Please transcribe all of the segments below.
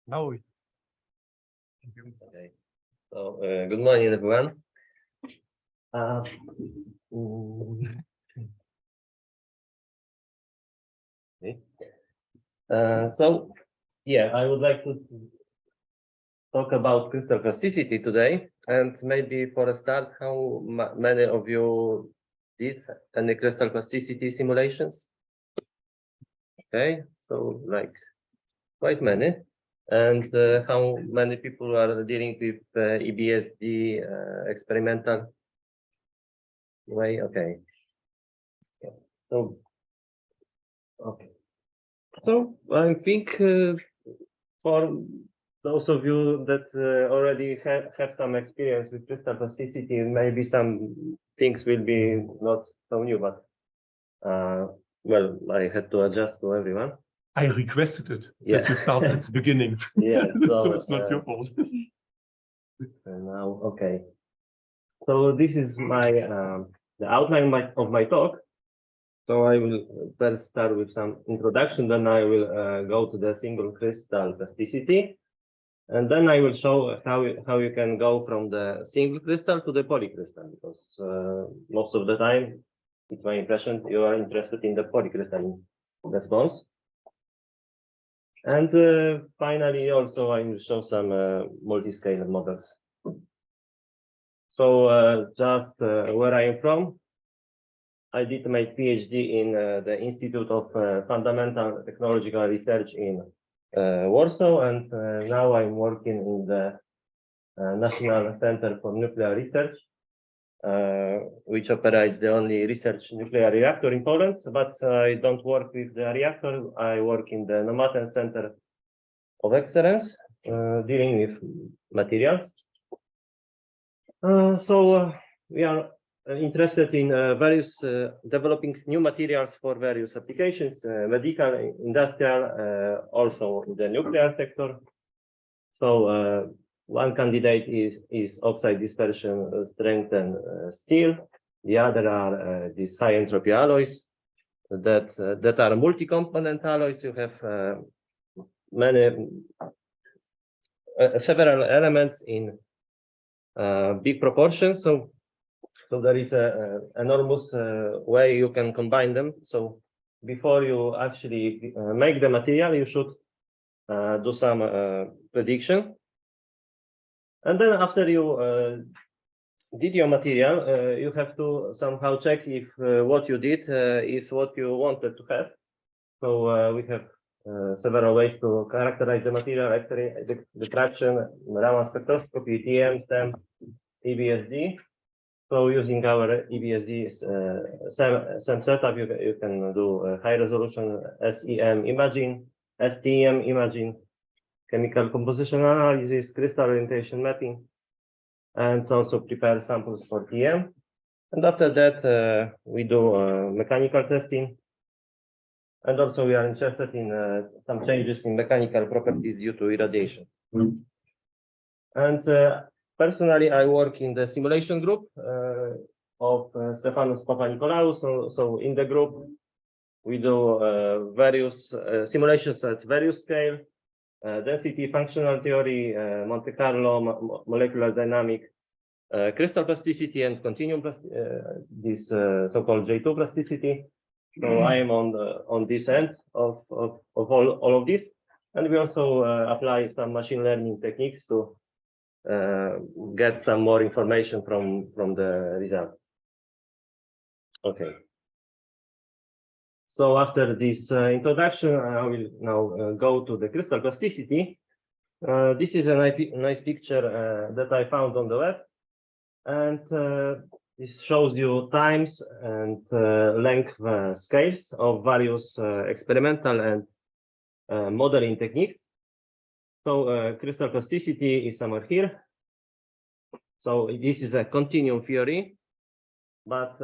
Now we. Okay. So good morning, everyone. Okay. So yeah, I would like to talk about crystal plasticity today, and maybe for a start, how many of you did any crystal plasticity simulations? Okay, so like quite many. And how many people are dealing with EBSD experimental way? Okay. Yeah. So, okay. So I think for those of you that already have some experience with crystal plasticity, maybe some things will be not so new, but well, I had to adjust to everyone. I requested it. That you start at the beginning. Yeah, so it's not your fault. And now, okay. So this is my the outline of my talk. So I will first start with some introduction, then I will go to the single crystal plasticity, and then I will show how you can go from the single crystal to the polycrystal, because most of the time, it's my impression, you are interested in the polycrystalline response. And finally, also I will show some multi-scale models. So just where I am from, I did my PhD in the Institute of Fundamental Technological Research in Warsaw, and now I'm working in the National Center for Nuclear Research, which operates the only research nuclear reactor in Poland, but I don't work with the reactor. I work in the Nomaten Center of Excellence, dealing with materials. So we are interested in various developing new materials for various applications, medical, industrial, also in the nuclear sector. So one candidate is oxide dispersion strengthened steel. The other are these high entropy alloys that are multi-component alloys. You have many several elements in big proportions. So there is a enormous way you can combine them. So before you actually make the material, you should do some prediction. And then after you did your material, you have to somehow check if what you did is what you wanted to have. So we have several ways to characterize the material: X-ray diffraction, Raman spectroscopy, TM, STEM, EBSD. So using our EBSD SEM setup, you can do high resolution SEM imaging, STEM imaging, chemical composition analysis, crystal orientation mapping, and also prepare samples for TM. And after that, we do mechanical testing. And also we are interested in some changes in mechanical properties due to irradiation. And personally, I work in the simulation group of Stefanos Papanikolaou. So in the group, we do various simulations at various scale, density, functional theory, Monte Carlo, molecular dynamic, crystal plasticity, and continuum this so-called J2 plasticity. So I am on this end of all of this, and we also apply some machine learning techniques to get some more information from the results. Okay. So after this introduction, I will now go to the crystal plasticity. This is a nice picture that I found on the web, and this shows you times and length scales of various experimental and modeling techniques. So crystal plasticity is somewhere here. So this is a continuum theory, but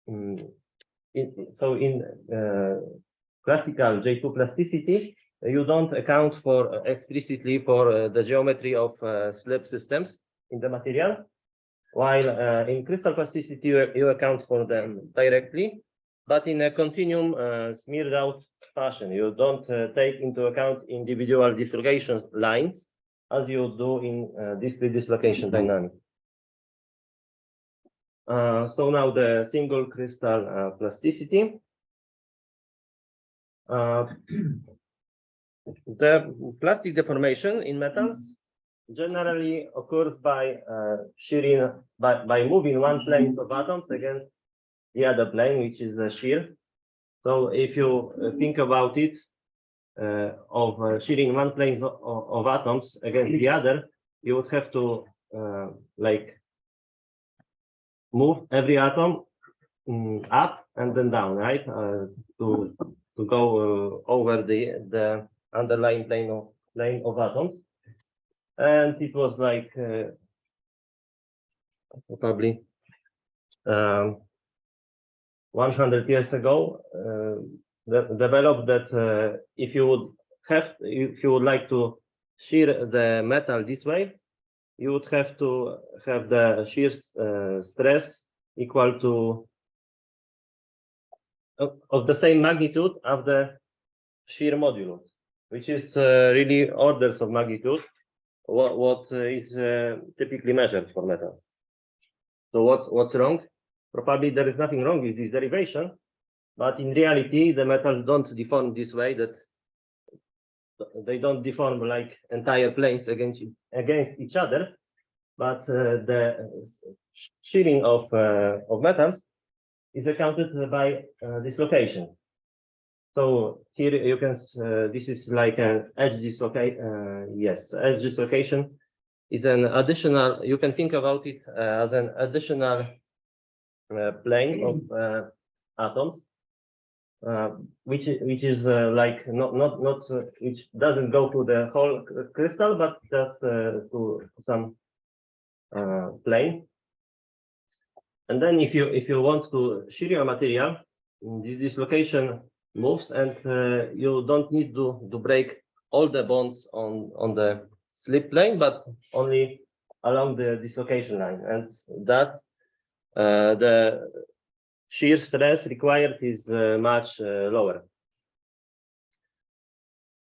in classical J2 plasticity, you don't account for explicitly for the geometry of slab systems in the material, while in crystal plasticity you account for them directly. but in a continuum smeared out fashion. You don't take into account individual dislocation lines as you do in discrete dislocation dynamics. So now the single crystal plasticity. The plastic deformation in metals generally occurs by shearing, by moving one plane of atoms against the other plane, which is a shear. So if you think about it, of shearing one plane of atoms against the other, you would have to like move every atom up and then down, right? To go over the underlying plane of atoms, and it was like probably 100 years ago developed that if you would like to shear the metal this way, you would have to have the shear stress equal to of the same magnitude of the shear modulus, which is really orders of magnitude what is typically measured for metal. So what's wrong? Probably there is nothing wrong with this derivation, but in reality the metals don't deform this way, that they don't deform like entire planes against each other, but the shearing of metals is accounted by dislocation. So here you can, this is like an edge dislocation. Yes, edge dislocation is an additional, you can think about it as an additional plane of atoms, which is like not which doesn't go to the whole crystal, but just to some plane. And then if you want to shear your material, this dislocation moves, and you don't need to break all the bonds on the slip plane, but only along the dislocation line, and thus the shear stress required is much lower.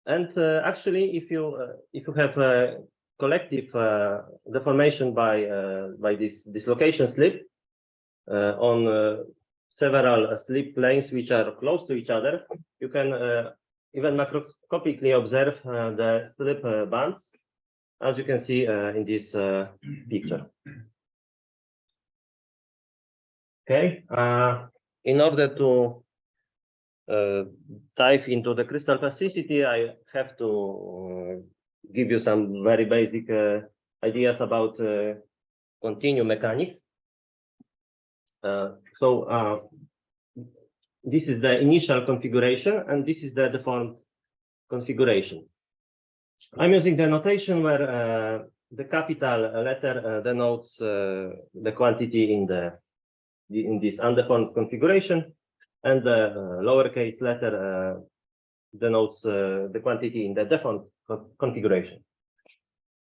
And actually, if you have a collective deformation by this dislocation slip on several slip planes which are close to each other, you can even macroscopically observe the slip bands, as you can see in this picture. Okay, in order to dive into the crystal plasticity, I have to give you some very basic ideas about continuum mechanics. So this is the initial configuration, and this is the deformed configuration. I'm using the notation where the capital letter denotes the quantity in this undeformed configuration, and the lowercase letter denotes the quantity in the deformed configuration.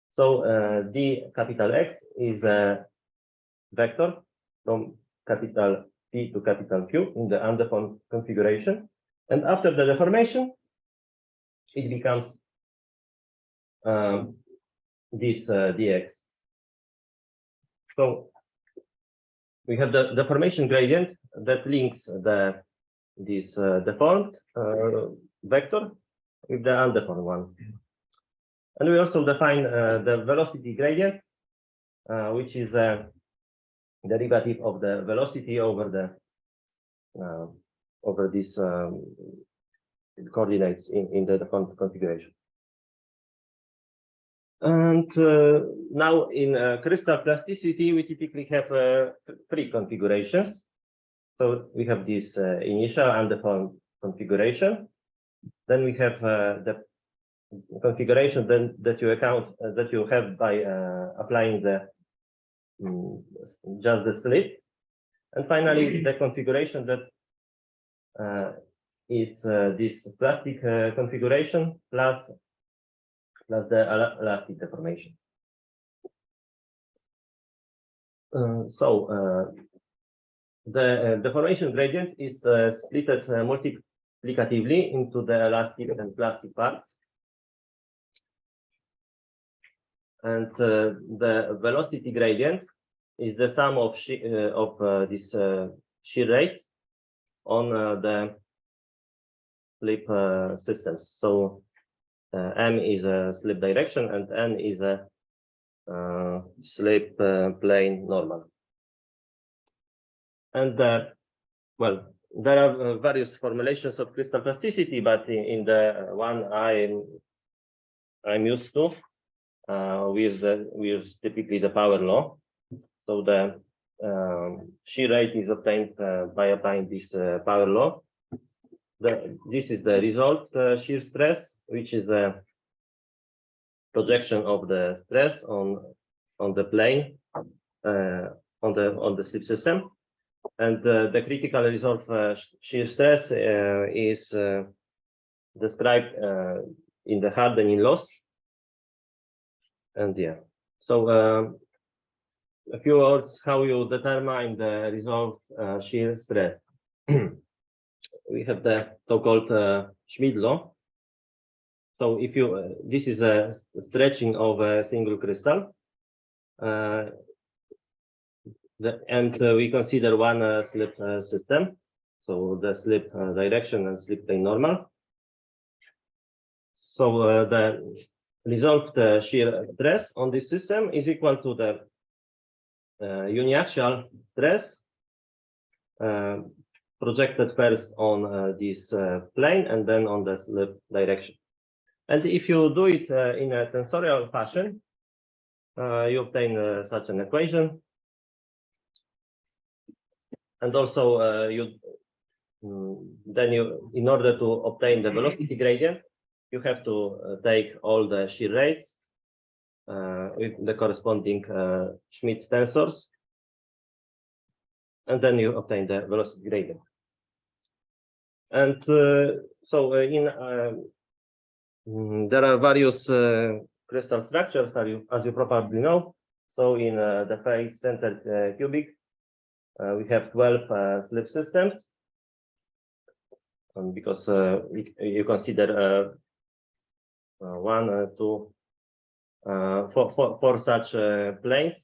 So d capital X is a vector from capital P to capital Q in the undeformed configuration, and after the deformation, it becomes this dx. So we have the deformation gradient that links this deformed vector with the undeformed one, and we also define the velocity gradient, which is a derivative of the velocity over these coordinates in the deformed configuration. And now in crystal plasticity, we typically have three configurations. So we have this initial undeformed configuration. Then we have the configuration that you have by applying the just the slip, and finally the configuration that is this plastic configuration plus the elastic deformation. The deformation gradient is split multiplicatively into the elastic and plastic parts. And the velocity gradient is the sum of these shear rates on the slip systems. So M is a slip direction and N is a slip plane normal. And well, there are various formulations of crystal plasticity, but in the one I'm used to, we use typically the power law. So the shear rate is obtained by applying this power law. This is the resolved shear stress, which is a projection of the stress on the plane on the slip system. And the critical resolved shear stress is described in the hardening laws. And yeah, so a few words how you determine the resolved shear stress. We have the so-called Schmidt law. So if you this is a stretching of a single crystal, and we consider one slip system, so the slip direction and slip plane normal. So the resolved shear stress on this system is equal to the uniaxial stress projected first on this plane and then on the slip direction. And if you do it in a tensorial fashion, you obtain such an equation. And also then in order to obtain the velocity gradient, you have to take all the shear rates with the corresponding Schmidt tensors, and then you obtain the velocity gradient. And so there are various crystal structures, as you probably know. So in the face-centered cubic, we have 12 slip systems, because you consider 1, 2, 4 such planes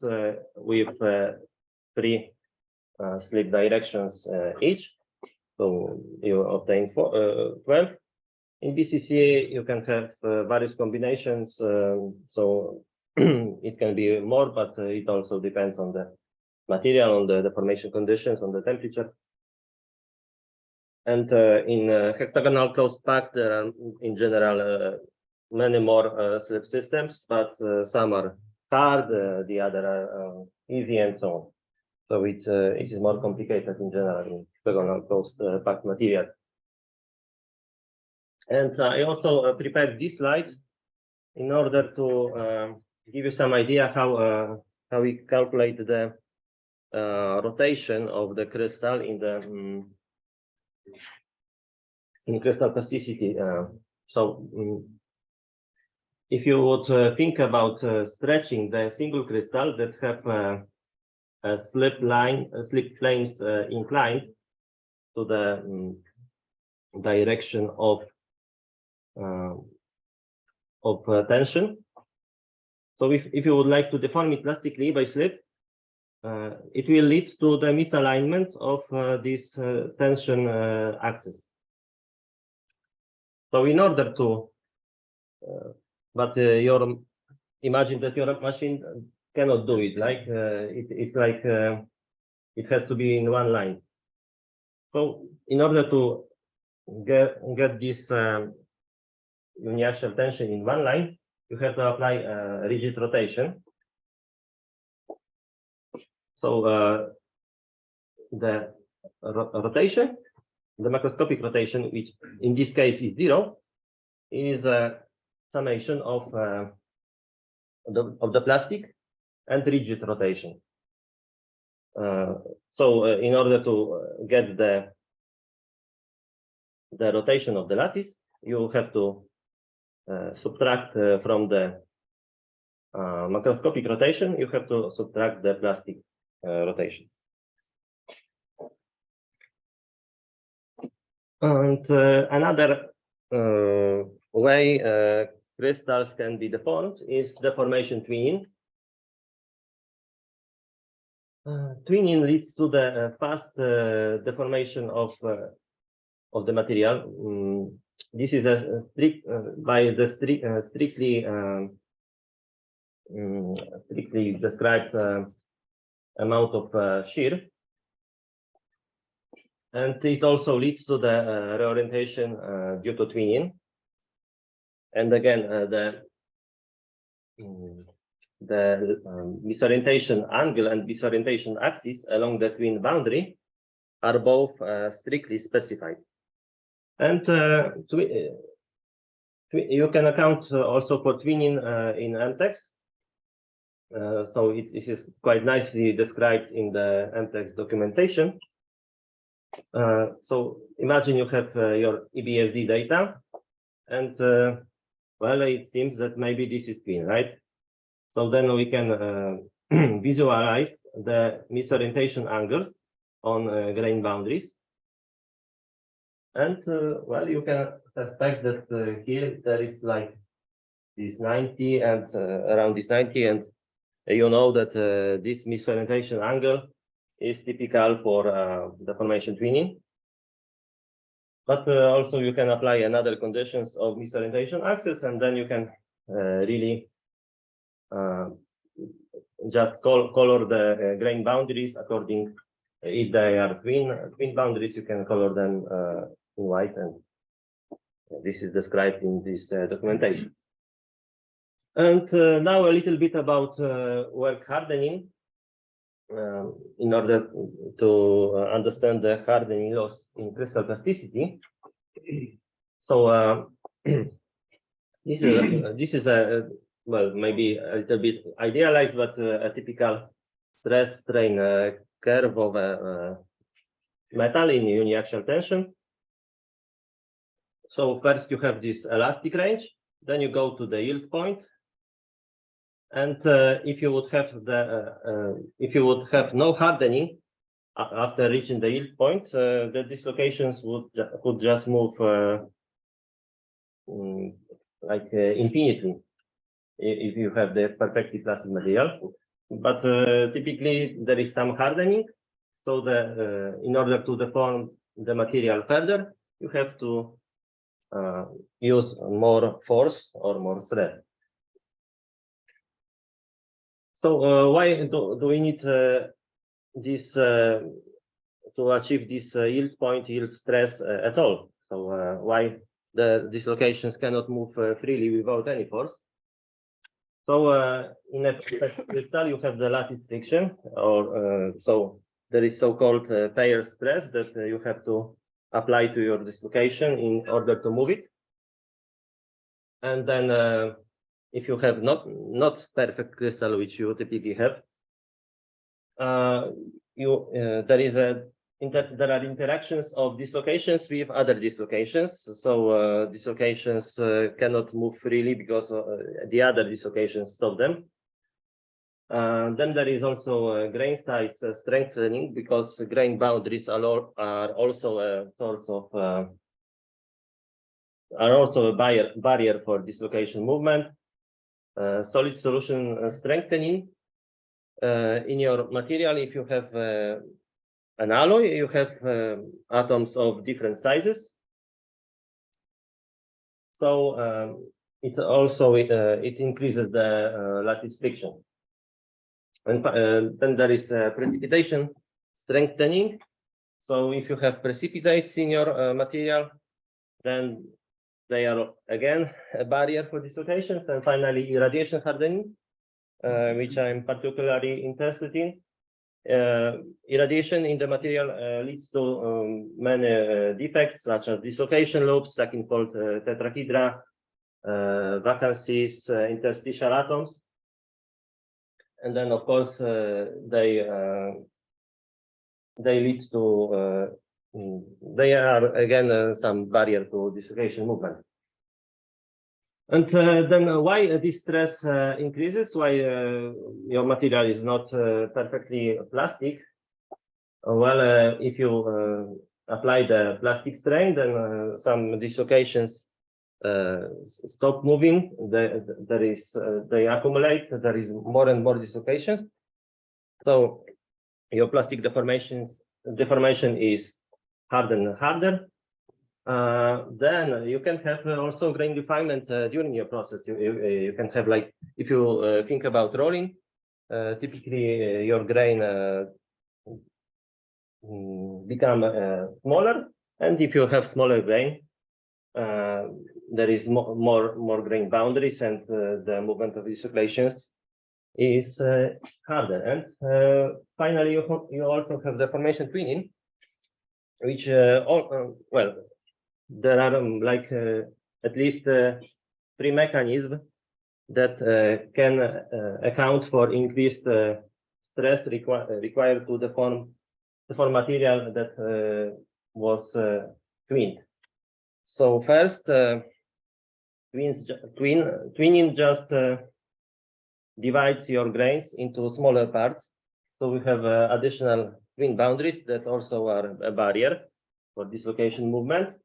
with 3 slip directions each. So you obtain 12. In BCCA, you can have various combinations, so it can be more, but it also depends on the material, on the deformation conditions, on the temperature. And in hexagonal closed pack, there are in general many more slip systems, but some are hard, the other are easy, and so on. So it is more complicated in general in hexagonal closed pack materials. And I also prepared this slide in order to give you some idea how we calculate the rotation of the crystal in the in crystal plasticity. So if you would think about stretching the single crystal that have a slip planes inclined to the direction of tension. So if you would like to deform it plastically by slip, it will lead to the misalignment of this tension axis. So in order to, imagine that your machine cannot do it. Like it's like it has to be in one line. So in order to get this uniaxial tension in one line, you have to apply rigid rotation. So the rotation, the macroscopic rotation, which in this case is 0, is a summation of the plastic and rigid rotation. So in order to get the rotation of the lattice, you have to subtract from the macroscopic rotation, you have to subtract the plastic rotation. And another way crystals can be deformed is deformation twinning. Twinning leads to the fast deformation of the material. This is a strictly described amount of shear, and it also leads to the reorientation due to twinning. And again, the disorientation angle and disorientation axis along the twin boundary are both strictly specified. And you can account also for twinning in MTEX. So this is quite nicely described in the MTEX documentation. So imagine you have your EBSD data, and well, it seems that maybe this is twin, right? So then we can visualize the misorientation angles on grain boundaries. And well, you can suspect that here there is like this 90 and around this 90, and you know that this misorientation angle is typical for deformation twinning. But also you can apply another conditions of misorientation axis, and then you can really just color the grain boundaries according, if they are twin boundaries, you can color them in white, and this is described in this documentation. And now a little bit about work hardening in order to understand the hardening loss in crystal plasticity. So this is a, well, maybe a little bit idealized, but a typical stress strain curve of a metal in uniaxial tension. So first you have this elastic range, then you go to the yield point, and if you would have no hardening after reaching the yield point, the dislocations would just move like infinitely if you have the perfectly plastic material. But typically there is some hardening, so in order to deform the material further, you have to use more force or more stress. So why do we need this to achieve this yield point, yield stress at all? So why the dislocations cannot move freely without any force? So in a crystal, you have the lattice friction, or so there is so-called pair stress that you have to apply to your dislocation in order to move it. And then if you have not perfect crystal, which you typically have, there are interactions of dislocations with other dislocations. So dislocations cannot move freely because the other dislocations stop them. Then there is also grain size strengthening, because grain boundaries are also a source of barrier for dislocation movement. Solid solution strengthening. In your material, if you have an alloy, you have atoms of different sizes. So it also it increases the lattice friction. And then there is precipitation strengthening. So if you have precipitates in your material, then they are again a barrier for dislocations. And finally, irradiation hardening, which I'm particularly interested in. Irradiation in the material leads to many defects, such as dislocation loops, second fault tetrahedra, vacancies, interstitial atoms. And then, of course, they lead to they are again some barrier to dislocation movement. And then why this stress increases? Why your material is not perfectly plastic? Well, if you apply the plastic strain, then some dislocations stop moving. They accumulate. There is more and more dislocations. So your plastic deformation is harder and harder. Then you can have also grain refinement during your process. You can have, like, if you think about rolling, typically your grain become smaller, and if you have smaller grain, there is more grain boundaries, and the movement of dislocations is harder. And finally, you also have deformation twinning, which well, there are like at least 3 mechanisms that can account for increased stress required to deform material that was twinned. So first, twinning just divides your grains into smaller parts. So we have additional twin boundaries that also are a barrier for dislocation movement.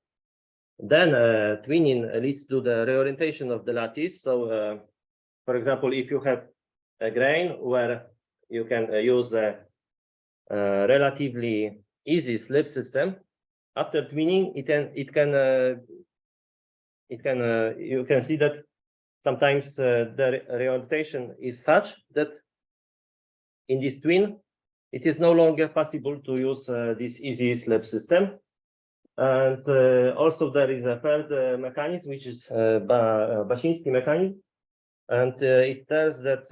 Then twinning leads to the reorientation of the lattice. So, for example, if you have a grain where you can use a relatively easy slip system, after twinning, you can see that sometimes the reorientation is such that in this twin, it is no longer possible to use this easy slip system. And also there is a third mechanism, which is Basinski mechanism, and it tells that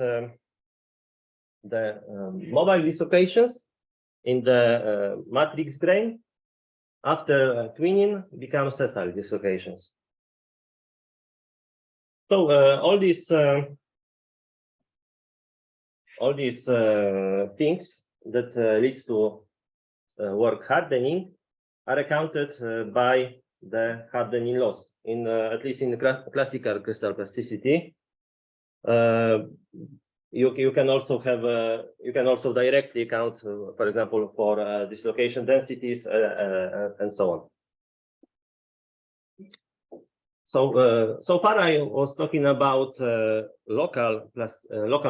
the mobile dislocations in the matrix grain after twinning become sessile dislocations. So all these things that leads to work hardening are accounted by the hardening loss in at least in the classical crystal plasticity. You can also have you can also directly account, for example, for dislocation densities and so on. So so far I was talking about local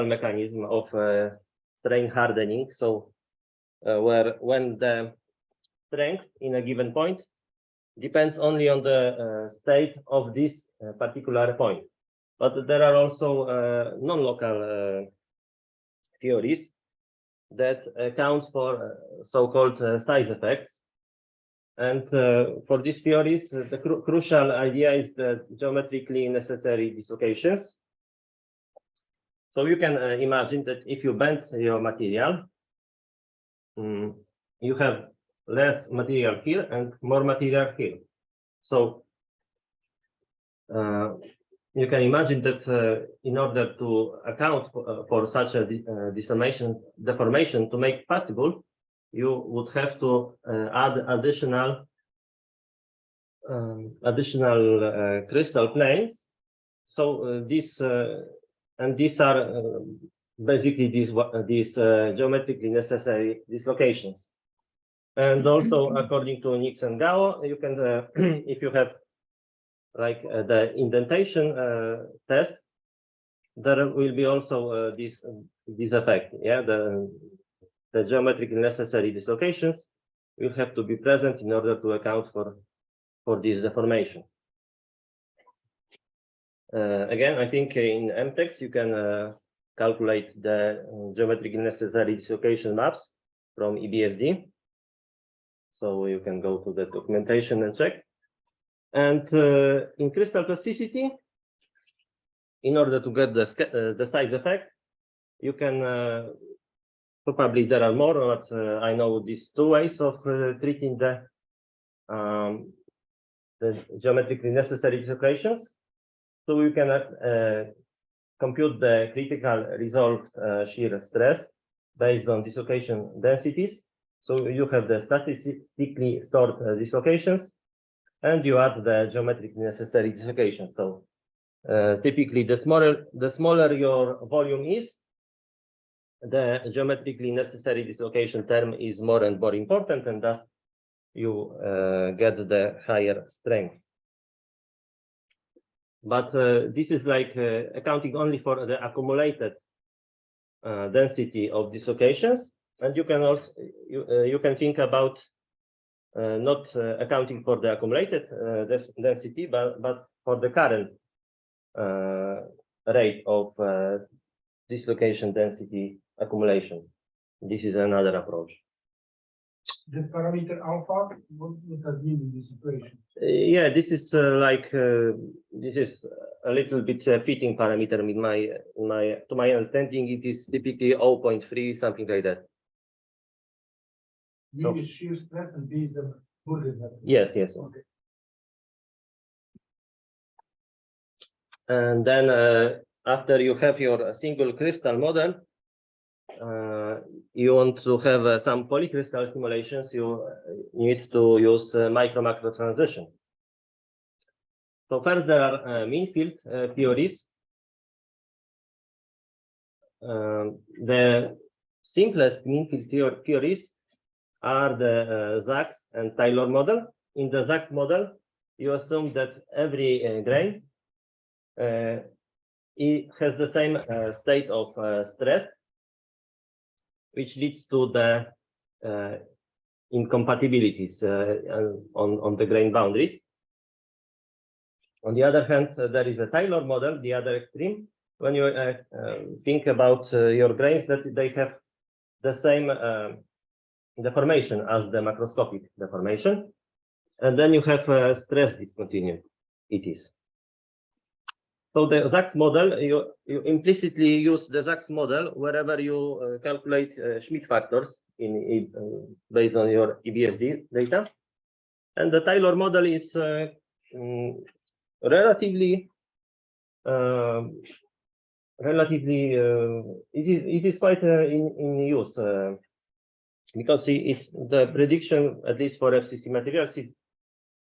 mechanism of strain hardening. So when the strength in a given point depends only on the state of this particular point. But there are also non-local theories that account for so-called size effects. And for these theories, the crucial idea is the geometrically necessary dislocations. So you can imagine that if you bend your material, you have less material here and more material here. So you can imagine that in order to account for such a deformation to make possible, you would have to add additional crystal planes. So these are basically these geometrically necessary dislocations. And also, according to Nix and Gao, you can if you have like the indentation test, there will be also this effect. Yeah, the geometrically necessary dislocations will have to be present in order to account for this deformation. Again, I think in MTEX you can calculate the geometrically necessary dislocation maps from EBSD. So you can go to the documentation and check. And in crystal plasticity, in order to get the size effect, you can probably there are more, but I know these 2 ways of treating the geometrically necessary dislocations. So you can compute the critical resolved shear stress based on dislocation densities. So you have the statistically stored dislocations, and you add the geometrically necessary dislocation. So typically, the smaller your volume is, the geometrically necessary dislocation term is more and more important, and thus you get the higher strength. But this is like accounting only for the accumulated density of dislocations, and you can also you can think about not accounting for the accumulated density, but for the current rate of dislocation density accumulation. This is another approach. The parameter alpha, what does that mean in this equation? Yeah, this is this is a little bit fitting parameter with to my understanding. It is typically 0.3, something like that. V So- is shear stress and B is the Burger. Yes, yes. Okay. And then after you have your single crystal model, you want to have some polycrystal simulations, you need to use micro-macro transition. So first there are mean field theories. The simplest mean field theories are the Zaks and Taylor model. In the Zaks model, you assume that every grain it has the same state of stress, which leads to the incompatibilities on the grain boundaries. On the other hand, there is a Taylor model, the other extreme, when you think about your grains that they have the same deformation as the macroscopic deformation, and then you have stress discontinuities. So the Zaks model, you implicitly use the Zaks model wherever you calculate Schmidt factors based on your EBSD data. And the Taylor model is relatively it is quite in use because the prediction, at least for FCC materials,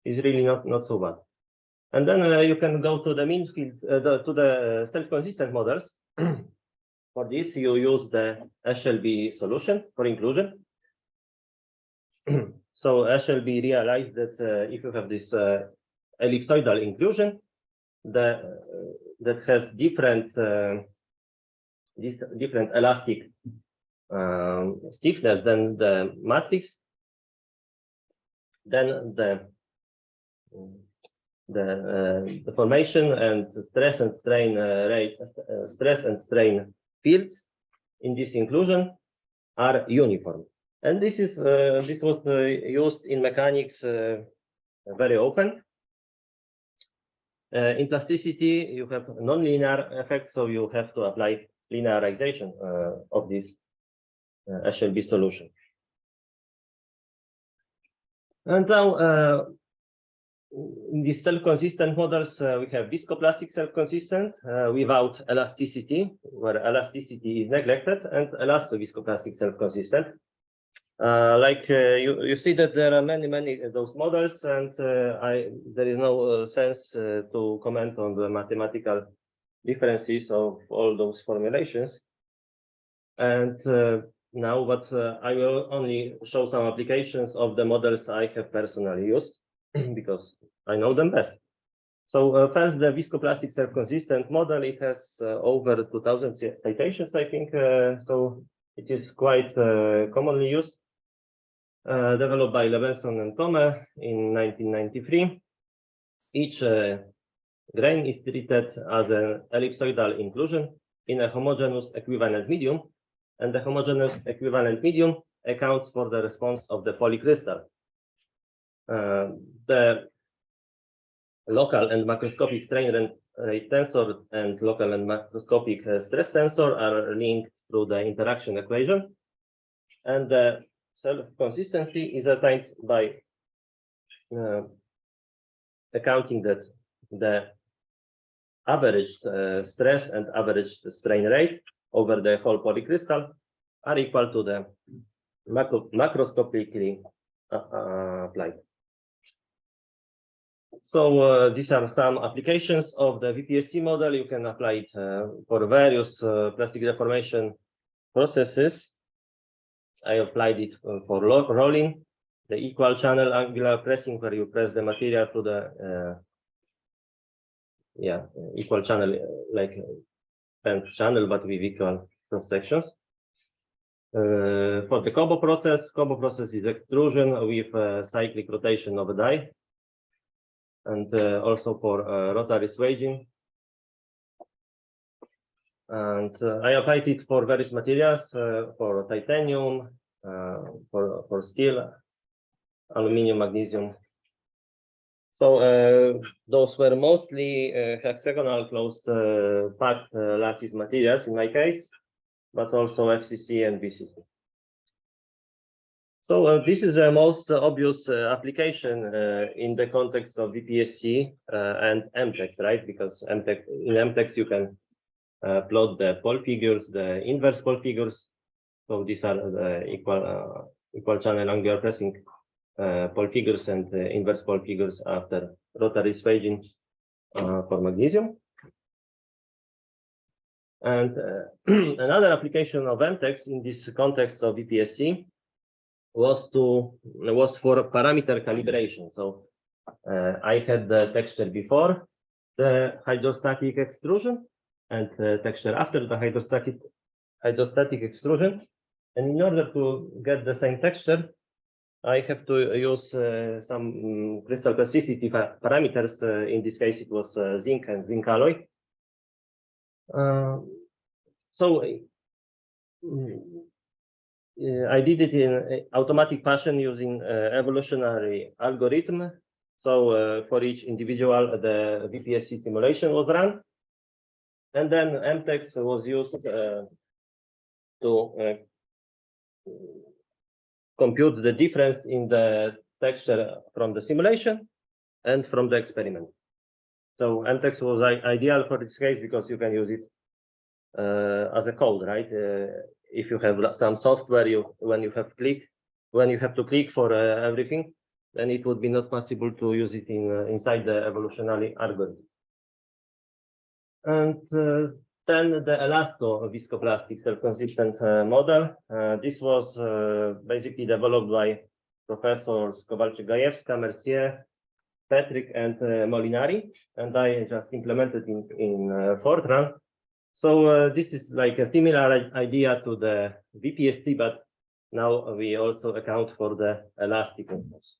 is really not so bad. And then you can go to the mean field, to the self-consistent models. For this, you use the SLB solution for inclusion. So SLB realized that if you have this ellipsoidal inclusion that has different elastic stiffness than the matrix, then the formation and stress and strain fields in this inclusion are uniform. And this was used in mechanics very often. In plasticity, you have non-linear effects, so you have to apply linearization of this SLB solution. And now, in these self-consistent models, we have viscoplastic self-consistent without elasticity, where elasticity is neglected, and elasto-viscoplastic self-consistent. You see that there are many of those models, and there is no sense to comment on the mathematical differences of all those formulations. And now, but I will only show some applications of the models I have personally used because I know them best. So first, the viscoplastic self-consistent model, it has over 2000 citations, I think. So it is quite commonly used. Developed by Levenson and Tome in 1993. Each grain is treated as an ellipsoidal inclusion in a homogeneous equivalent medium, and the homogeneous equivalent medium accounts for the response of the polycrystal. The local and macroscopic strain rate tensor and local and macroscopic stress tensor are linked through the interaction equation, and the self-consistency is attained by accounting that the averaged stress and averaged strain rate over the whole polycrystal are equal to the macroscopically applied. So these are some applications of the VPSC model. You can apply it for various plastic deformation processes. I applied it for rolling, the equal channel angular pressing, where you press the material to the equal channel, like bent channel, but with equal cross sections. For the combo process is extrusion with cyclic rotation of a die, and also for rotary swaging. And I applied it for various materials, for titanium, for steel, aluminum, magnesium. So those were mostly hexagonal closed packed lattice materials in my case, but also FCC and BCC. So this is the most obvious application in the context of VPSC and MTEX, right? Because in MTEX you can plot the pole figures, the inverse pole figures. So these are the equal channel angular pressing pole figures and inverse pole figures after rotary swaging for magnesium. And another application of MTEX in this context of VPSC was for parameter calibration. So I had the texture before the hydrostatic extrusion and texture after the hydrostatic extrusion. And in order to get the same texture, I have to use some crystal plasticity parameters. In this case, it was zinc and zinc alloy. So I did it in automatic fashion using evolutionary algorithm. So for each individual, the VPSC simulation was run. And then MTEX was used to compute the difference in the texture from the simulation and from the experiment. So MTEX was ideal for this case because you can use it as a code, right? If you have some software, when you have to click for everything, then it would be not possible to use it inside the evolutionary algorithm. And then the elasto viscoplastic self-consistent model. This was basically developed by Professors Kowalczyk-Gajewska, Mercier, Frydrych, and Molinari, and I just implemented in Fortran. So this is like a similar idea to the VPST, but now we also account for the elastic response.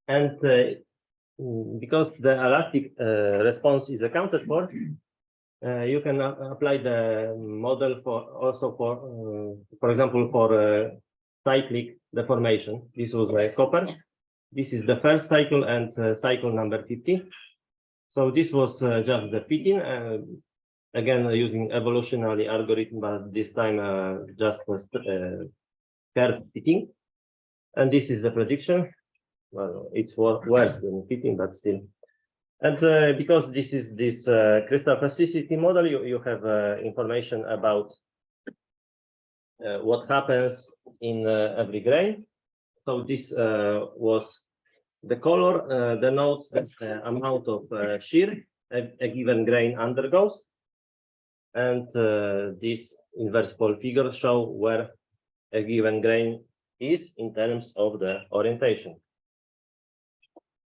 And because the elastic response is accounted for, you can apply the model for example, for cyclic deformation. This was copper. This is the first cycle and cycle number 50. So this was just the fitting, again using evolutionary algorithm, but this time just curve fitting. And this is the prediction. Well, it's worse than fitting, but still. And because this is this crystal plasticity model, you have information about what happens in every grain. So this was the color denotes the amount of shear a given grain undergoes, and this inverse pole figure show where a given grain is in terms of the orientation.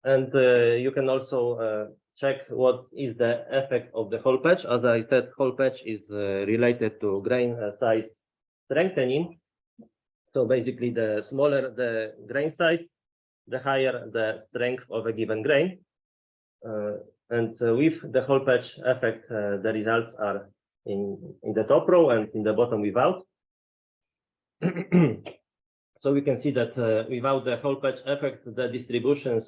And you can also check what is the effect of the hole patch. As I said, hole patch is related to grain size strengthening. So basically, the smaller the grain size, the higher the strength of a given grain. And with the hole patch effect, the results are in the top row and in the bottom without. So we can see that without the hole patch effect, the distribution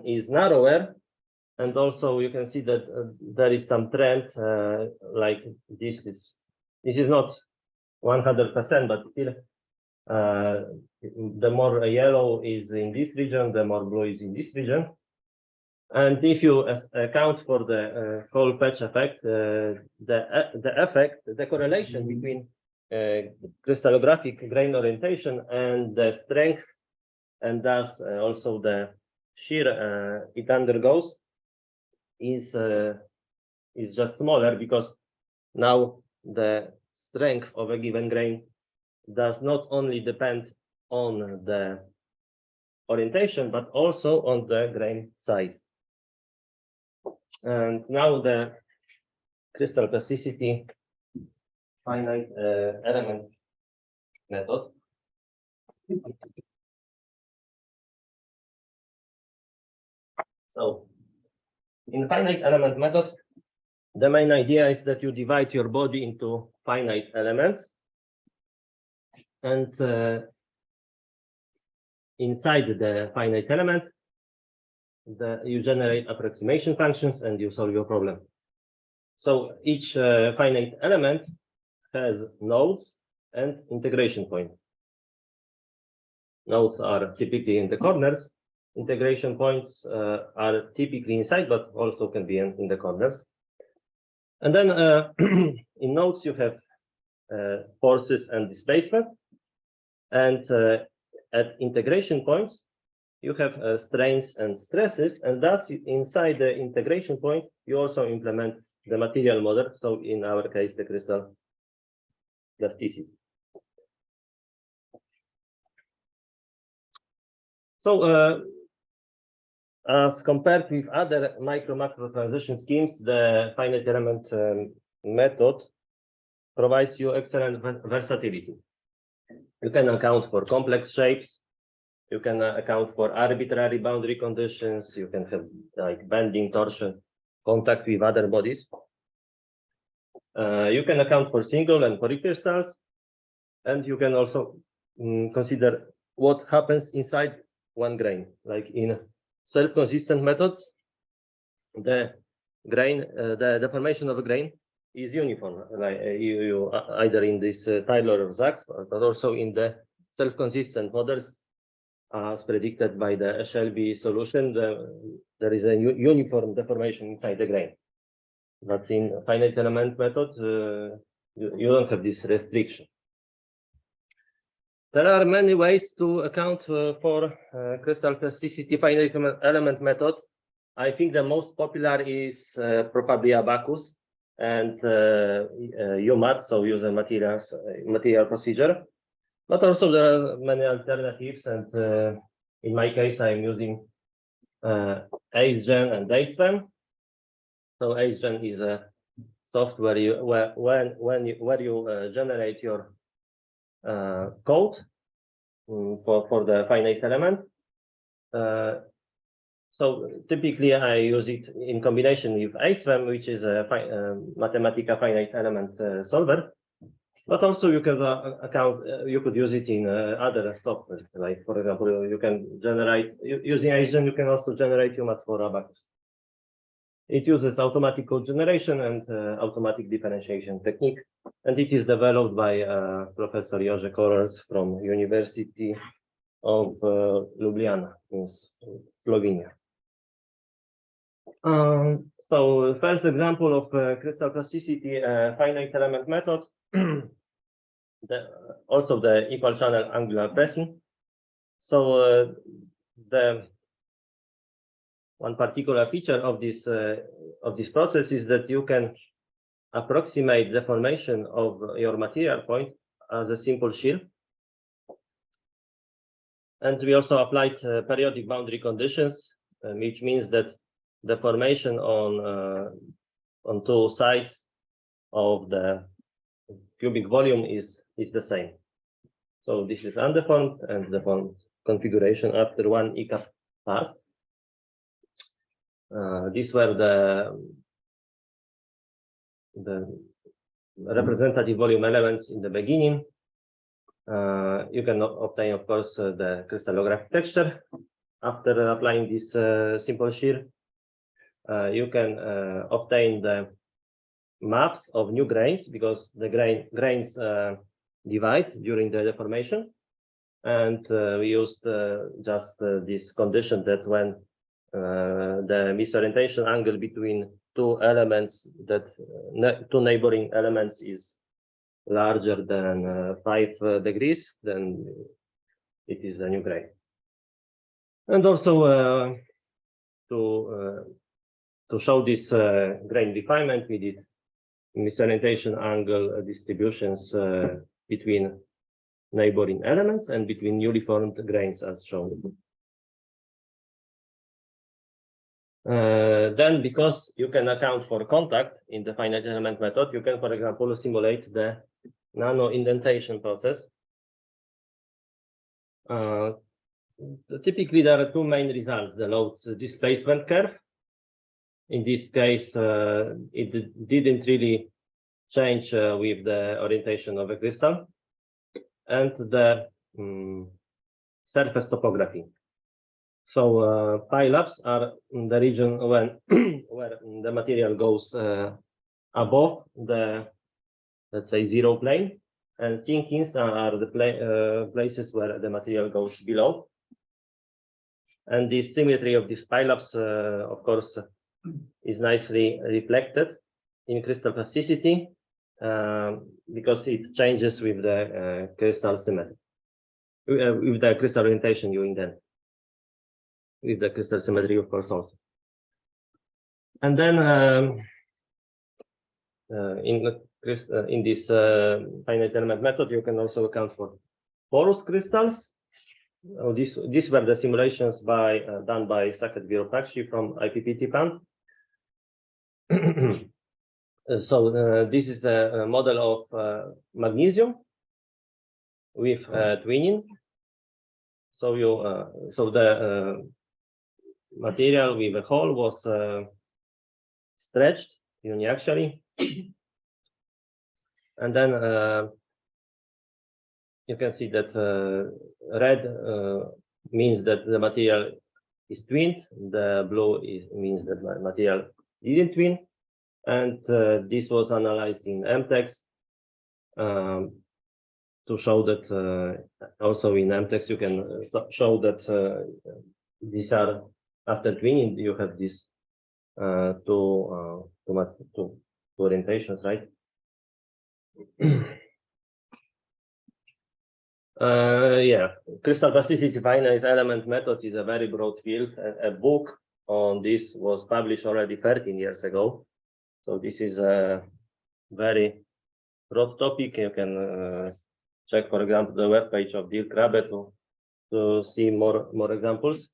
is narrower, and also you can see that there is some trend like this is not 100%, but still the more yellow is in this region, the more blue is in this region. And if you account for the hole patch effect, the correlation between crystallographic grain orientation and the strength, and thus also the shear it undergoes, is just smaller, because now the strength of a given grain does not only depend on the orientation, but also on the grain size. And now the crystal plasticity finite element method. So in finite element method, the main idea is that you divide your body into finite elements, and inside the finite element, you generate approximation functions and you solve your problem. So each finite element has nodes and integration point. Nodes are typically in the corners. Integration points are typically inside, but also can be in the corners. And then in nodes, you have forces and displacement. And at integration points, you have strains and stresses. And thus, inside the integration point, you also implement the material model. So in our case, the crystal plasticity. So as compared with other micro-macro transition schemes, the finite element method provides you excellent versatility. You can account for complex shapes. You can account for arbitrary boundary conditions. You can have like bending, torsion, contact with other bodies. You can account for single and polycrystals, and you can also consider what happens inside one grain. Like in self-consistent methods, the deformation of a grain is uniform. Like you either in this Taylor or Sachs, but also in the self-consistent models, as predicted by the Shelby solution, there is a uniform deformation inside the grain. But in finite element method, you don't have this restriction. There are many ways to account for crystal plasticity finite element method. I think the most popular is probably Abacus and UMAT, so user material procedure. But also there are many alternatives, and in my case, I'm using AceGen and AceFem. So AceGen is a software where you generate your code for the finite element. So typically I use it in combination with AceFem, which is a Mathematica finite element solver. But also you can you could use it in other software. Like for example, you can generate using AceGen. You can also generate UMAT for Abacus. It uses automatic code generation and automatic differentiation technique, and it is developed by Professor Jože Karol from University of Ljubljana in Slovenia. So first example of crystal plasticity finite element method, also the equal channel angular pressing. So the one particular feature of this process is that you can approximate the formation of your material point as a simple shear. And we also applied periodic boundary conditions, which means that the formation on two sides of the cubic volume is the same. So this is undeformed and deformed configuration after one ECAP pass. These were the representative volume elements in the beginning. You can obtain, of course, the crystallographic texture after applying this simple shear. You can obtain the maps of new grains because the grains divide during the deformation. And we used just this condition that when the misorientation angle between two elements, two neighboring elements, is larger than 5 degrees, then it is a new grain. And also to show this grain refinement, we did misorientation angle distributions between neighboring elements and between newly formed grains as shown. Then, because you can account for contact in the finite element method, you can, for example, simulate the nano indentation process. Typically, there are two main results: the load's displacement curve. In this case, it didn't really change with the orientation of a crystal, and the surface topography. So pileups are in the region when where the material goes above the, let's say, zero plane, and sinkings are the places where the material goes below. And the symmetry of these pileups, of course, is nicely reflected in crystal plasticity because it changes with the crystal symmetry, with the crystal orientation you indent, with the crystal symmetry, of course, also. And then in this finite element method, you can also account for porous crystals. These were the simulations done by Saket Viropakshi from IPPT-PAN. So this is a model of magnesium with twinning. So the material with a hole was stretched uniaxially, and then you can see that red means that the material is twinned, the blue means that the material didn't twin, and this was analyzed in MTEX to show that also in MTEX you can show that these are, after twinning, you have these two orientations, right? Yeah, crystal plasticity finite element method is a very broad field. A book on this was published already 13 years ago. So this is a very broad topic. You can check, for example, the webpage of Dirk Krabbe to see more examples.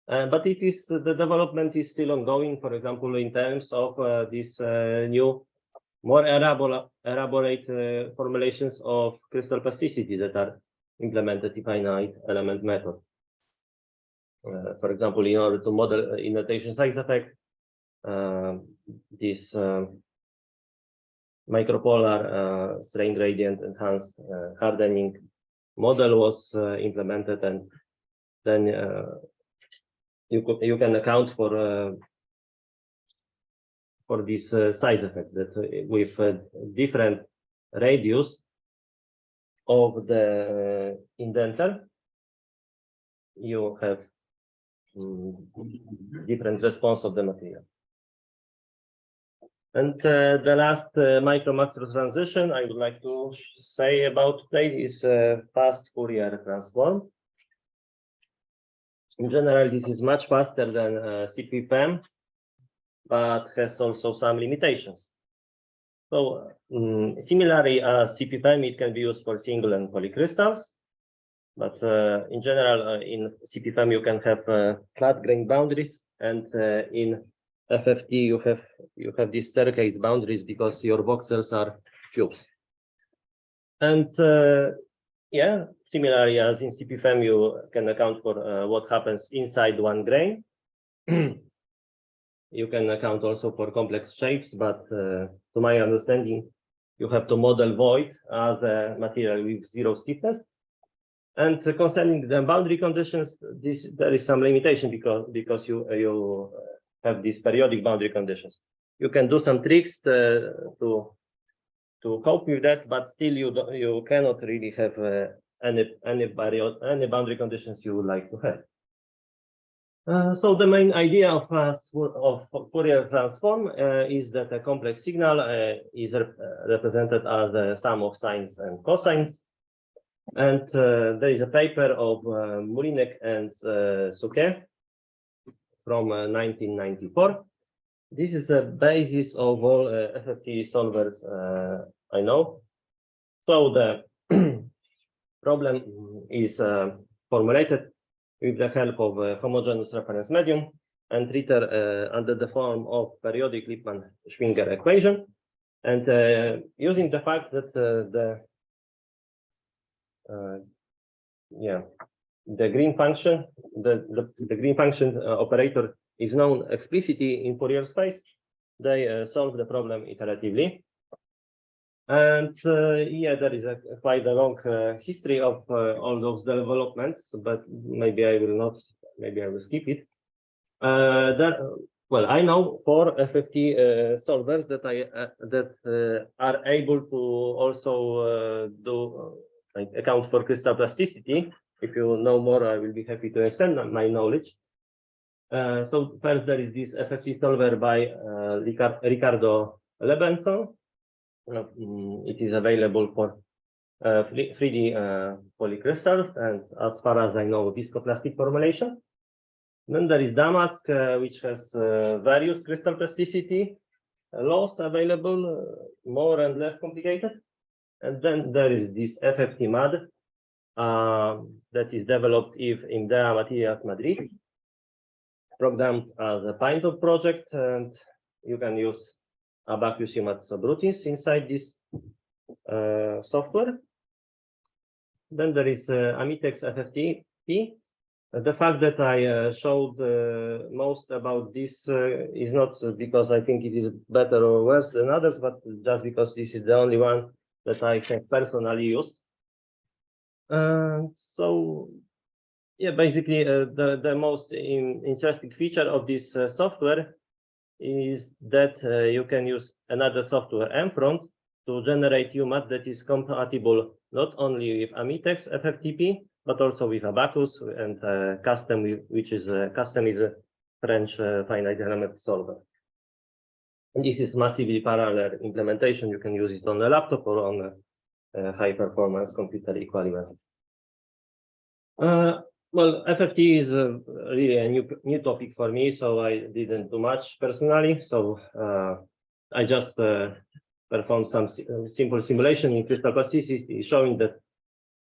But the development is still ongoing. For example, in terms of this new, more elaborate formulations of crystal plasticity that are implemented in finite element method. For example, in order to model indentation size effect, this micropolar strain gradient enhanced hardening model was implemented, and then you can account for this size effect, that with different radius of the indenter, you have different response of the material. And the last micro-macro transition I would like to say about today is fast Fourier transform. In general, this is much faster than CPPM, but has also some limitations. So similarly as CPPM, it can be used for single and polycrystals, but in general, in CPPM you can have flat grain boundaries, and in FFT you have these staircase boundaries because your voxels are cubes. And yeah, similarly as in CPFM, you can account for what happens inside one grain. You can account also for complex shapes, but to my understanding, you have to model void as a material with zero stiffness. And concerning the boundary conditions, there is some limitation because you have these periodic boundary conditions. You can do some tricks to cope with that, but still you cannot really have any boundary conditions you would like to have. So the main idea of Fourier transform is that a complex signal is represented as a sum of sines and cosines. And there is a paper of Moulinek and Souquet from 1994. This is a basis of all FFT solvers I know. So problem is formulated with the help of a homogeneous reference medium and written under the form of periodic Lippmann-Schwinger equation. And using the fact that the green function, the green function operator is known explicitly in Fourier space, they solve the problem iteratively. And there is quite a long history of all those developments, but maybe I will skip it. Well, I know 4 FFT solvers that are able to also account for crystal plasticity. If you know more, I will be happy to extend my knowledge. So first, there is this FFT solver by Ricardo Lebenson. It is available for 3D polycrystals, and as far as I know, viscoplastic formulation. Then there is Damask, which has various crystal plasticity laws available, more and less complicated. And then there is this FFT MAD that is developed in DEA Materials Madrid, programmed as a Pinto project, and you can use Abacus UMAT subroutines inside this software. Then there is MTEX FFT-P. The fact that I showed most about this is not because I think it is better or worse than others, but just because this is the only one that I have personally used. So, yeah, basically the most interesting feature of this software is that you can use another software, mFront, to generate UMAT that is compatible not only with MTEX FFT-P, but also with Abacus and Custom, which is Custom is a French finite element solver. And this is massively parallel implementation. You can use it on a laptop or on a high performance computer equally well. Well, FFT is really a new topic for me, so I didn't do much personally. So I just performed some simple simulation in crystal plasticity, showing that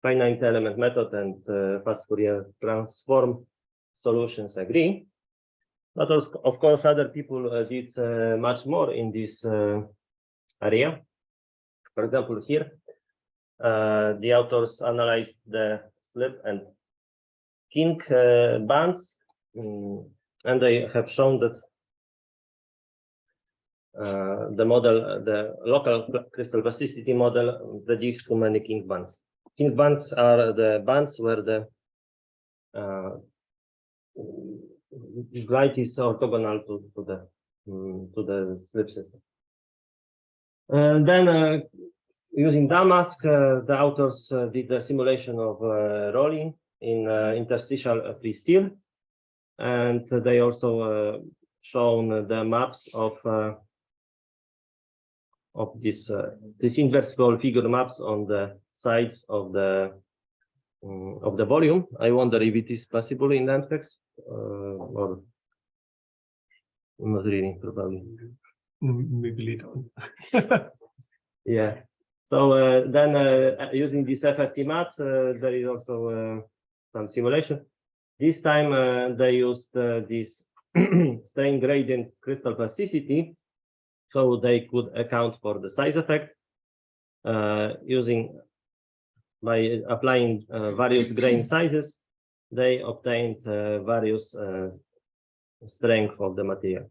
finite element method and fast Fourier transform solutions agree. But also, of course, other people did much more in this area. For example, here, the authors analyzed the slip and kink bands, and they have shown that the local crystal plasticity model predicts too many kink bands. Kink bands are the bands where the light is orthogonal to the slip system. And then using Damask, the authors did a simulation of rolling in interstitial free steel, and they also shown the maps of this invertible figure maps on the sides of the volume. I wonder if it is possible in MTEX or not really, probably. Maybe later on. Yeah. So then using this FFT math, there is also some simulation. This time they used this strain gradient crystal plasticity, so they could account for the size effect by applying various grain sizes. They obtained various strength of the material.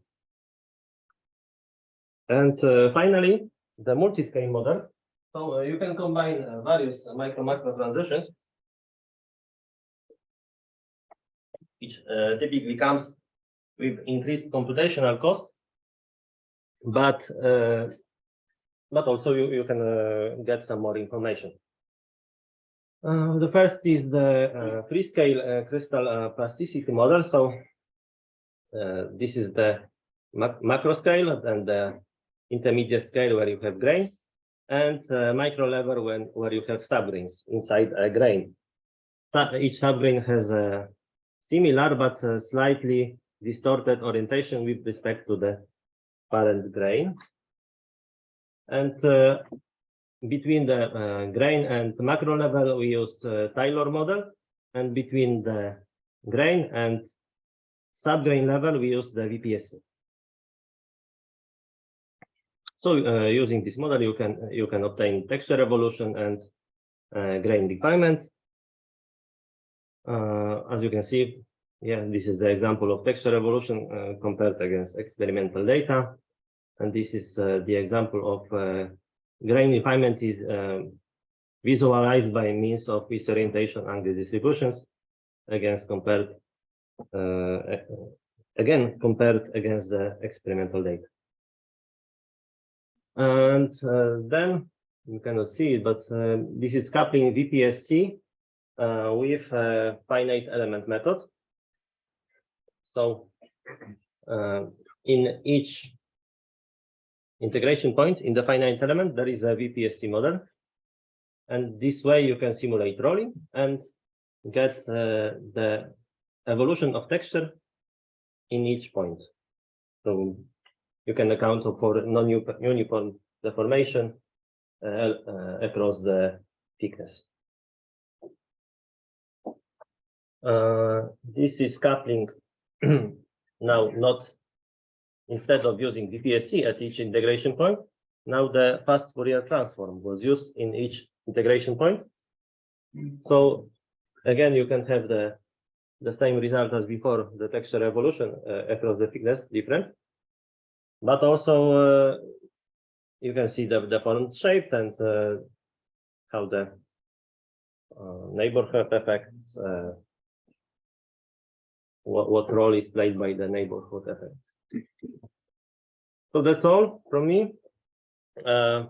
And finally, the multi-scale model. So you can combine various micro-macro transitions, which typically comes with increased computational cost, but also you can get some more information. The first is the free-scale crystal plasticity model. So this is the macro scale and the intermediate scale where you have grain, and micro level where you have subgrains inside a grain. Each subgrain has a similar but slightly distorted orientation with respect to the parent grain. And between the grain and macro level, we used Taylor model, and between the grain and subgrain level, we used the VPSC. So using this model, you can obtain texture evolution and grain refinement. As you can see, yeah, this is the example of texture evolution compared against experimental data, and this is the example of grain refinement is visualized by means of disorientation angle distributions compared against the experimental data. And then you cannot see it, but this is coupling VPSC with finite element method. So in each integration point in the finite element, there is a VPSC model. And this way you can simulate rolling and get the evolution of texture in each point. So you can account for non-uniform deformation across the thickness. This is coupling now, not instead of using VPSC at each integration point, now the fast Fourier transform was used in each integration point. So again, you can have the same result as before, the texture evolution across the thickness different, but also you can see the deformed shape and how the neighborhood effects, what role is played by the neighborhood effects. So that's all from me. I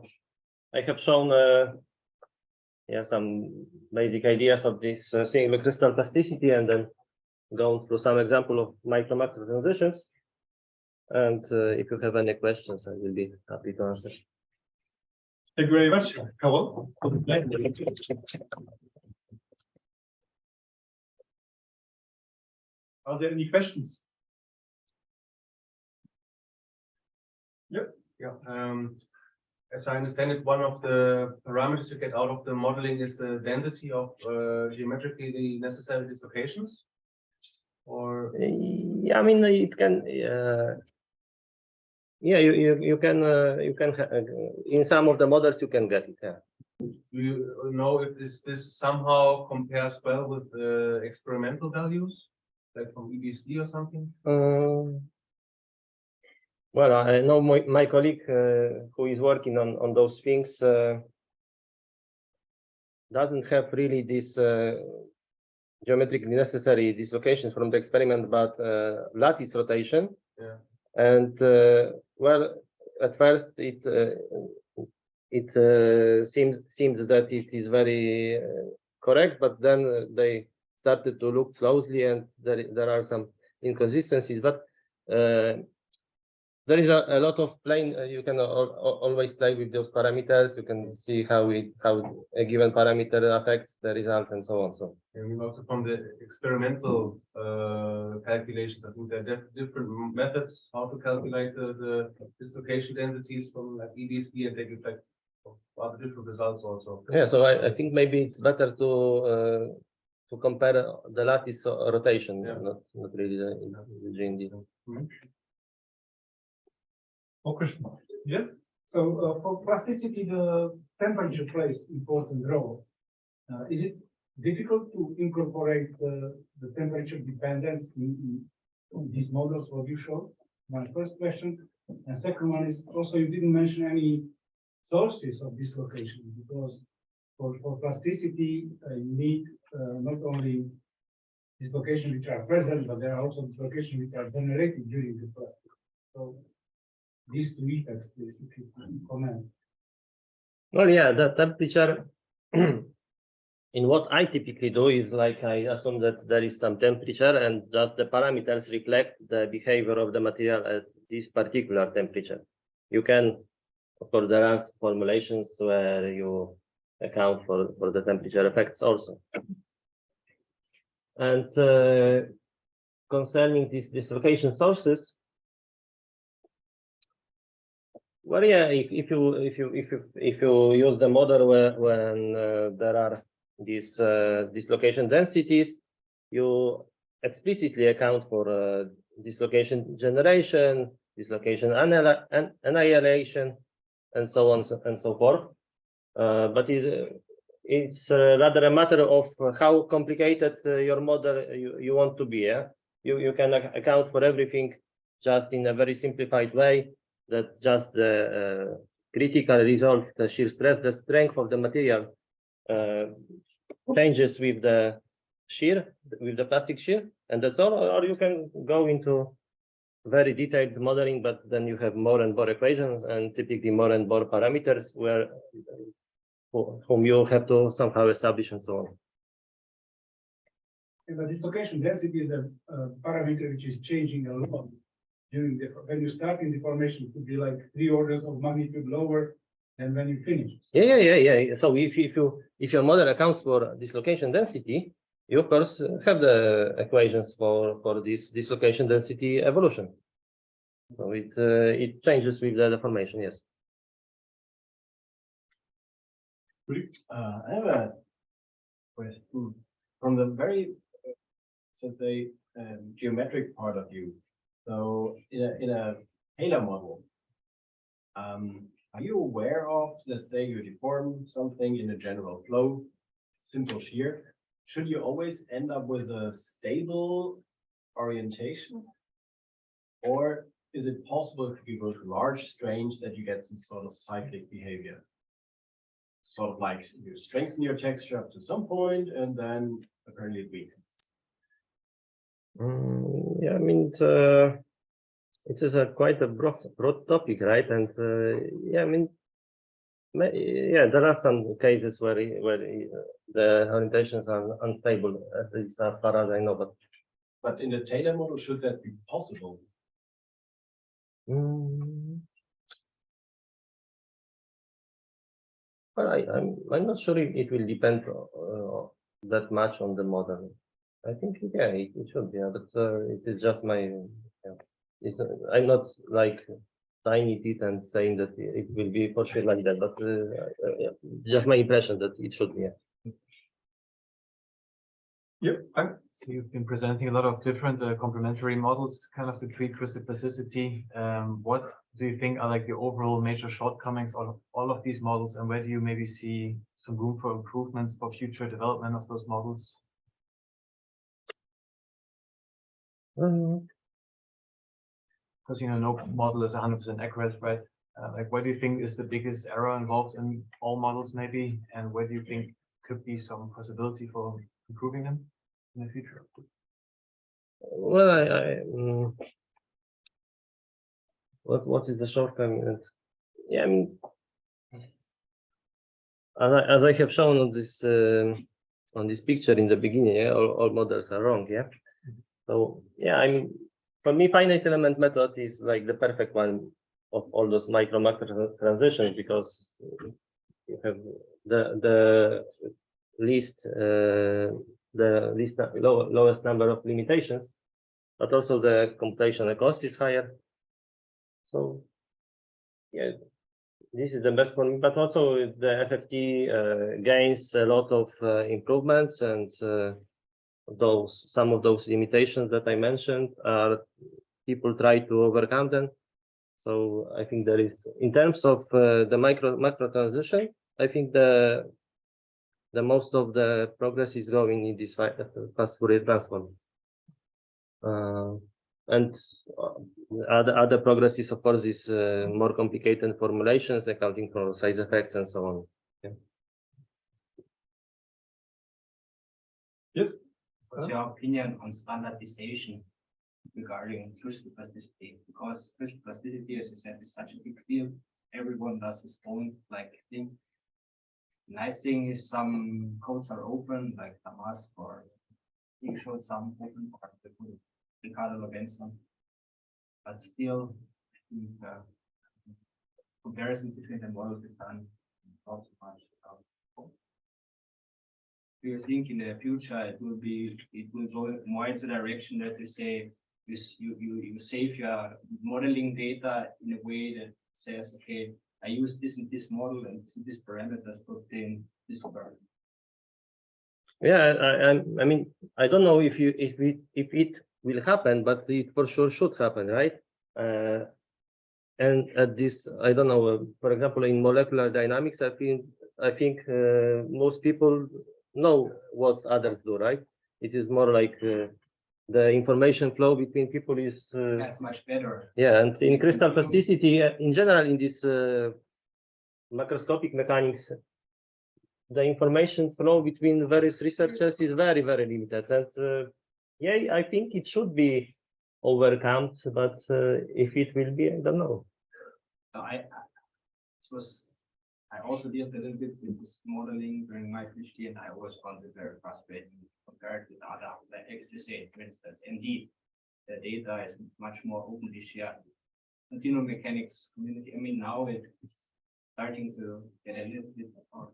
have shown some basic ideas of this single crystal plasticity, and then gone through some example of micro-macro transitions. And if you have any questions, I will be happy to answer. Thank you very much, Karol. Are there any questions? Yep. Yeah. As I understand it, one of the parameters you get out of the modeling is the density of geometrically necessary dislocations. Or yeah, I mean, it can. Yeah, you can in some of the models you can get it. Yeah. Do you know if this somehow compares well with experimental values, like from EBSD or something? Well, I know my colleague who is working on those things doesn't have really this geometrically necessary dislocations from the experiment, but lattice rotation. Yeah. And well, at first it seemed that it is very correct, but then they started to look closely, and there are some inconsistencies. But there is a lot of playing. You can always play with those parameters. You can see how a given parameter affects the results and so on. So, and also from the experimental calculations, I think there are different methods how to calculate the dislocation densities from like EBSD, and they give like other different results also. yeah, so I think maybe it's better to compare the lattice rotation, yeah. not really the GND. Mm-hmm. More question? Yeah. So for plasticity, the temperature plays important role. Is it difficult to incorporate the temperature dependence in these models what you showed? My first question. And second one is also you didn't mention any sources of dislocation, because for plasticity you need not only dislocation which are present, but there are also dislocation which are generated during the plastic. So these two effects, please, if you can comment. Well, yeah, the temperature. In what I typically do is like I assume that there is some temperature, and that the parameters reflect the behavior of the material at this particular temperature. You can, of course, there are formulations where you account for the temperature effects also. And concerning these dislocation sources, Well, yeah, if you use the model when there are these dislocation densities, you explicitly account for dislocation generation, dislocation annihilation, and so on and so forth. But it's rather a matter of how complicated your model you want to be. Yeah? You can account for everything just in a very simplified way, that just the critical resolved shear stress, the strength of the material changes with the shear, with the plastic shear, and that's all. Or you can go into very detailed modeling, but then you have more and more equations and typically more and more parameters where whom you have to somehow establish and so on. And the dislocation density is a parameter which is changing a lot during the, when you start in the formation, it could be like 3 orders of magnitude lower than when you finish. Yeah. So if your model accounts for dislocation density, you of course have the equations for this dislocation density evolution. So it changes with the deformation. Yes. I have a question from the very, so say, geometric part of view. So in a Taylor model, are you aware of, let's say you deform something in a general flow, simple shear, should you always end up with a stable orientation? Or is it possible to give large strains that you get some sort of cyclic behavior? Sort of like you strengthen your texture up to some point and then apparently it weakens. Yeah, I mean, it is a quite a broad topic, right? And yeah, I mean, yeah, there are some cases where the orientations are unstable, at least as far as I know. But in the Taylor model, should that be possible? Well, I'm not sure if it will depend that much on the model. I think yeah, it should be, but it is just my. It's I'm not like signing it and saying that it will be for sure like that, but just my impression that it should be. Yeah. Yep. So you've been presenting a lot of different complementary models kind of to treat crystal plasticity. What do you think are like the overall major shortcomings of all of these models, and where do you maybe see some room for improvements for future development of those models? Because no model is 100% accurate, right? Like, what do you think is the biggest error involved in all models, maybe, and where do you think could be some possibility for improving them in the future? Well, what is the shortcoming? Yeah, I mean, as I have shown on this picture in the beginning, yeah, all models are wrong. Yeah. So yeah, I mean, for me, finite element method is like the perfect one of all those micro-macro transitions, because you have the least lowest number of limitations, but also the computational cost is higher. So yeah, this is the best one, but also the FFT gains a lot of improvements, and some of those limitations that I mentioned are people try to overcome them. So I think there is, in terms of the macro transition, I think the most of the progress is going in this fast Fourier transform. And other progress is, of course, is more complicated formulations, accounting for size effects and so on. Yeah. Yes. What's your opinion on standardization regarding crystal plasticity? Because crystal plasticity, as you said, is such a big field. Everyone does its own thing. Nice thing is some codes are open, like Damas, or you showed some open or the Karol against one. But still, comparison between the models is done not so much. Do you think in the future it will go more into the direction that you say you save your modeling data in a way that says, okay, I use this and this model and this parameters to obtain this curve. Yeah, I mean, I don't know if it will happen, but it for sure should happen, right? And at this, I don't know, for example, in molecular dynamics, I think most people know what others do, right? It is more like the information flow between people is That's much better. yeah, and in crystal plasticity, in general, in this macroscopic mechanics, the information flow between various researchers is very, very limited. And yeah, I think it should be overcome, but if it will be, I don't know. So I also dealt a little bit with this modeling during my PhD, and I always found it very frustrating compared with other, like XSA, for instance. Indeed, the data is much more openly shared. Continuum mechanics community, I mean, now it's starting to get a little bit of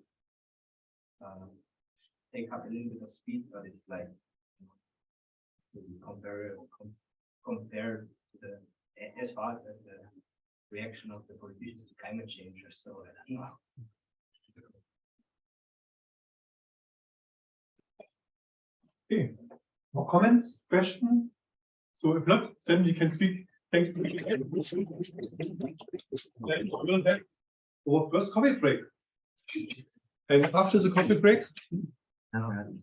take up a little bit of speed, but it's like compared to the as fast as the reaction of the politicians to climate change or so. I don't know. Okay, more comments, questions? So if not, then we can speak. Thanks. Then we'll have our first coffee break. And after the coffee break,